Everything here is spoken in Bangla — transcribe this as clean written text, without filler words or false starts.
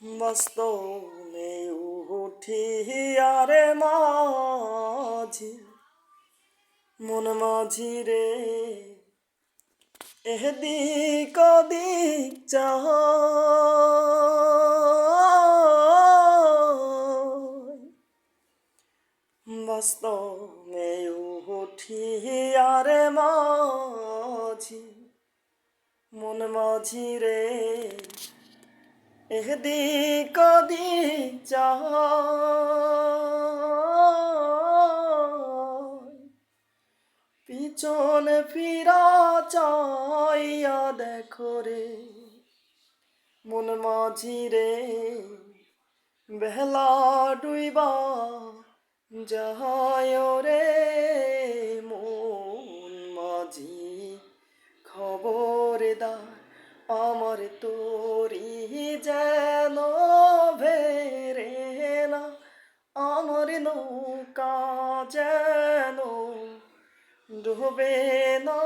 বাস্তবে উঠিয়ারে মাঝি মন মাঝি রে এদিক ওদিক চায় বাস্তবে উঠিয়ারে মাঝি মন মাঝি রে এদিক ওদিক চায় পিছনে ফিরা চাইয়া দেখো রে মন মাঝি রে বেলা ডুইবা যায় রে মন মাঝি খবরদার আমার তোরি যেন ভেরে না আমার নৌকা যেন ডুবে না